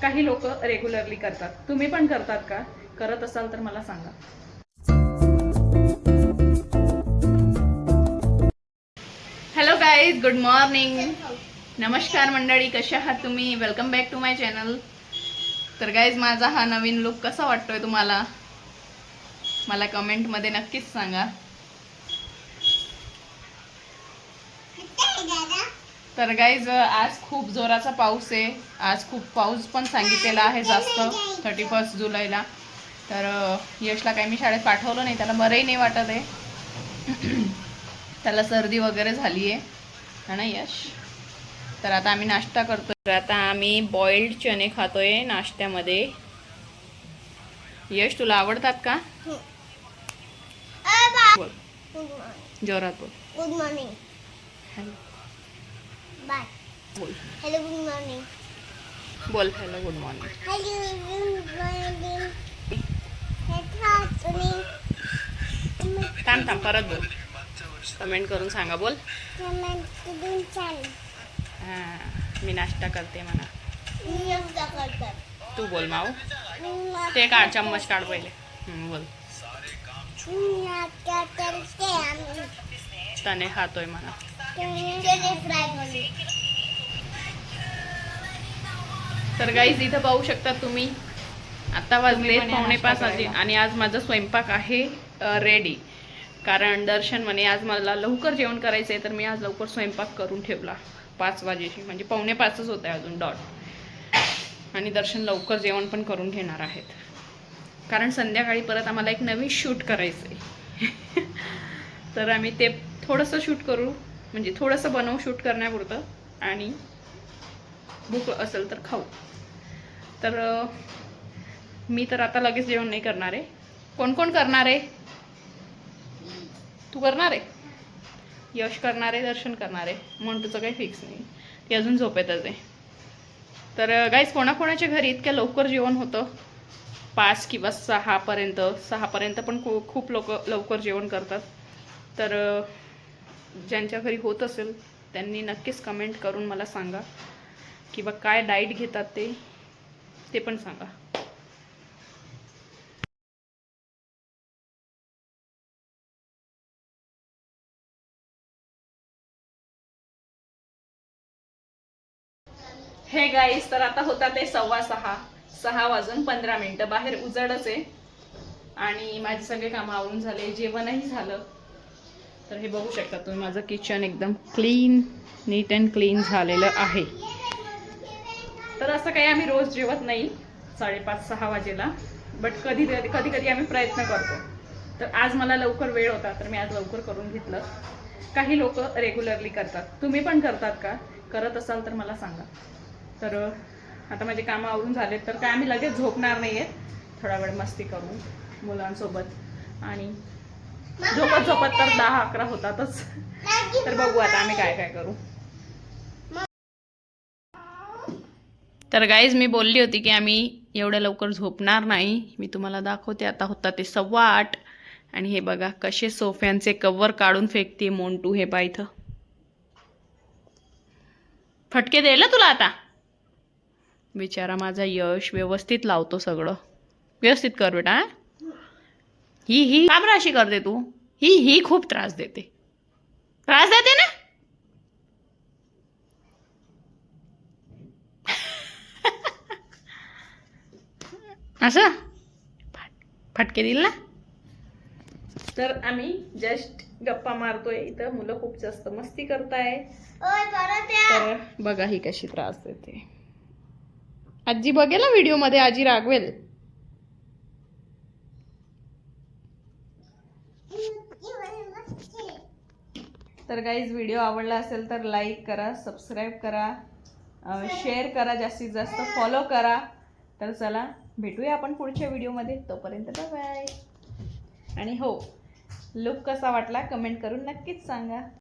काही लोक रेग्युलरली करतात, तुम्ही पण करतात का? करत असाल तर मला सांगा. हॅलो गाईज, गुड मॉर्निंग, नमस्कार मंडळी, कशा आहात तुम्ही? Welcome back to my channel. तर गाईज, माझा हा नवीन लुक कसा वाटतोय तुम्हाला मला कमेंटमध्ये नक्कीच सांगा. तर गाईज, आज खूप जोराचा पाऊस आहे. आज खूप पाऊस पण सांगितलेला आहे जास्त 31 जुलैला. तर यशला काही मी शाळेत पाठवलं नाही, त्याला बरंही नाही वाटत आहे. त्याला सर्दी वगैरे झाली आहे ना यश. तर आता आम्ही नाश्ता करतोय. तर आता आम्ही बॉइल्ड चणे खातोय नाश्त्यामध्ये. यश, तुला आवडतात का? बोल जोरात बोल. Good morning. Hello bye. बोल. Hello good morning. बोल hello good morning. Hello good morning. थांब थांब, परत बोल. कमेंट करून सांगा. बोल. हां, मी नाश्ता करते म्हणा. तू बोल माऊ. ते काढ, चम्मच काढ पहिले. बोल. तने खातोय म्हणा. तर गाईज, इथं पाहू शकता तुम्ही, आता वाजले 4:45 आणि आज माझा स्वयंपाक आहे रेडी. कारण दर्शन म्हणे आज मला लवकर जेवण करायचं आहे, तर मी आज लवकर स्वयंपाक करून ठेवला 5 वाजेशी, म्हणजे 4:45 होत आहे अजून डॉट. आणि दर्शन लवकर जेवण पण करून घेणार आहेत, कारण संध्याकाळी परत आम्हाला एक नवीन शूट करायचं आहे. तर आम्ही ते थोडंसं शूट करू, म्हणजे थोडंसं बनवू शूट करण्यापुरतं, आणि भूक असेल तर खाऊ. तर मी तर आता लगेच जेवण नाही करणार आहे. कोण कोण करणार आहे? तू करणार आहे, यश करणार आहे, दर्शन करणार आहे, म्हणून तुझं काही फिक्स नाही, ती अजून झोपेतच आहे. तर गाईज, कोणाकोणाच्या घरी इतक्या लवकर जेवण होतं 5 किंवा 6पर्यंत पण खूप लोक लवकर जेवण करतात. तर ज्यांच्या घरी होत असेल त्यांनी नक्कीच कमेंट करून मला सांगा, किंवा काय डाएट घेतात ते पण सांगा. हे गाईस, तर आता होता ते 6:15 वाजून 15 मिनिटं. बाहेर उजाडच आहे आणि माझे सगळे कामं आवरून झाले, जेवणही झालं. तर हे बघू शकता तुम्ही, माझं किचन एकदम क्लीन, नीट अँड क्लीन झालेलं आहे. तर असं काही आम्ही रोज जेवत नाही 5:30-6 वाजेला, बट कधी कधी आम्ही प्रयत्न करतो. तर आज मला लवकर वेळ होता, तर मी आज लवकर करून घेतलं. काही लोक रेग्युलरली करतात, तुम्ही पण करतात का? करत असाल तर मला सांगा. तर आता माझे कामं आवरून झालेत, तर काय आम्ही लगेच झोपणार नाही आहेत. थोडा वेळ मस्ती करू मुलांसोबत, आणि झोपत तर 10-11 होतातच. तर बघू आता आम्ही काय काय करू. तर गाईज, मी बोलली होती की आम्ही एवढ्या लवकर झोपणार नाही. मी तुम्हाला दाखवते. आता होता ते 8:15, आणि हे बघा कसे सोफ्यांचे कव्हर काढून फेकते मोंटू. हे पा, इथं फटके द्यायला तुला आता. बिचारा माझा यश व्यवस्थित लावतो सगळं. व्यवस्थित कर बेटा. ही काम राशी करते तू. ही खूप त्रास देते ना. असं फटके दिल ना. तर आम्ही जस्ट गप्पा मारतोय. इथं मुलं खूप जास्त मस्ती करताय. तर बघा ही कशी त्रास देते. आजी बघेल ना व्हिडिओ मध्ये, आजी रागवेल. तर गाईज, व्हिडिओ आवडला असेल तर लाईक करा, सबस्क्राईब करा, शेअर करा, जास्तीत जास्त फॉलो करा. तर चला, भेटूया आपण पुढच्या व्हिडिओमध्ये. तोपर्यंत बाय बाय. आणि हो, लुक कसा वाटला कमेंट करून नक्कीच सांगा.